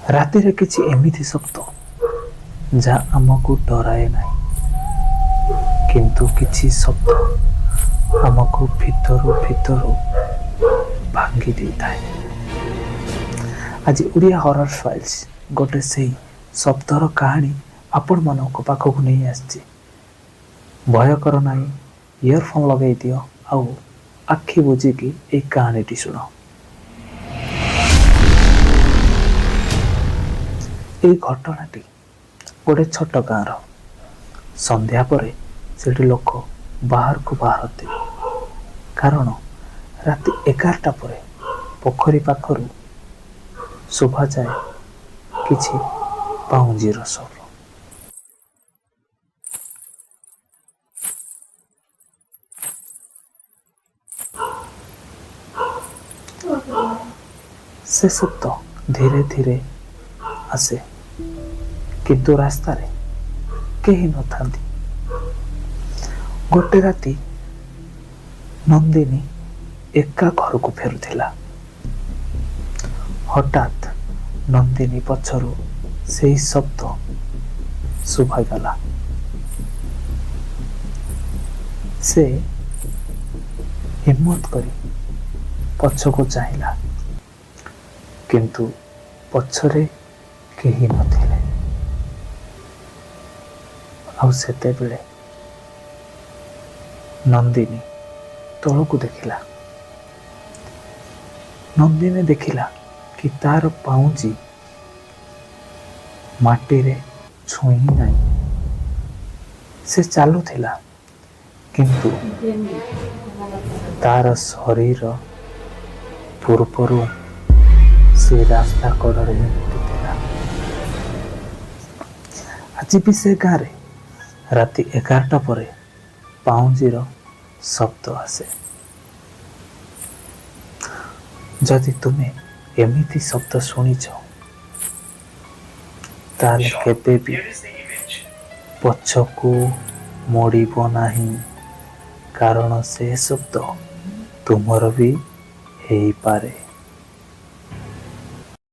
ରାତିରେ କିଛି ଏମିତି ଶବ୍ଦ ଯାହା ଆମକୁ ଡରାଏ ନାହିଁ, କିନ୍ତୁ କିଛି ଶବ୍ଦ ଆମକୁ ଭିତରୁ ଭିତରୁ ଭାଙ୍ଗି ଦେଇଥାଏ। ଆଜି ଓଡ଼ିଆ ହରର ଫାଇଲ୍ସ ଗୋଟେ ସେଇ ଶବ୍ଦର କାହାଣୀ ଆପଣମାନଙ୍କ ପାଖକୁ ନେଇ ଆସିଛି। ଭୟ କର ନାହିଁ, ଇୟରଫୋନ୍ ଲଗାଇ ଦିଅ ଆଉ ଆଖି ବୁଜିକି ଏଇ କାହାଣୀଟି ଶୁଣ। ଏଇ ଘଟଣାଟି ଗୋଟେ ଛୋଟ ଗାଁର। ସନ୍ଧ୍ୟା ପରେ ସେଠି ଲୋକ ବାହାରକୁ ବାହାରନ୍ତି, କାରଣ ରାତି 11ଟା ପରେ ପୋଖରୀ ପାଖରୁ ଶୁଭାଯାଏ କିଛି ପାଉଁଜିର ସ୍ୱର। ସେ ଶବ୍ଦ ଧୀରେ ଧୀରେ ଆସେ, କିନ୍ତୁ ରାସ୍ତାରେ କେହି ନଥାନ୍ତି। ଗୋଟେ ରାତି ନନ୍ଦିନୀ ଏକା ଘରକୁ ଫେରୁଥିଲା। ହଠାତ୍ ନନ୍ଦିନୀ ପଛରୁ ସେହି ଶବ୍ଦ ଶୁଭାଗଲା। ସେ ହିମ୍ମତ କରି ପଛକୁ ଚାହିଁଲା, କିନ୍ତୁ ପଛରେ କେହି ନଥିଲେ। ଆଉ ସେତେବେଳେ ନନ୍ଦିନୀ ତଳକୁ ଦେଖିଲା। ନନ୍ଦିନୀ ଦେଖିଲା କି ତାର ପାଉଁଜି ମାଟିରେ ଛୁଇଁ ନାହିଁ। ସେ ଚାଲୁଥିଲା, କିନ୍ତୁ ତାର ଶରୀର ପୂର୍ବରୁ ସେ ରାସ୍ତା କଡ଼ରେ ହିଁ ପଡ଼ିଥିଲା। ଆଜି ବି ସେ ଗାଁରେ ରାତି 11ଟା ପରେ ପାଉଁଜିର ଶବ୍ଦ ଆସେ। ଯଦି ତୁମେ ଏମିତି ଶବ୍ଦ ଶୁଣିଛ, ତାହେଲେ କେବେ ବି ପଛକୁ ମୋଡ଼ିବ ନାହିଁ, କାରଣ ସେ ଶବ୍ଦ ତୁମର ବି ହେଇପାରେ।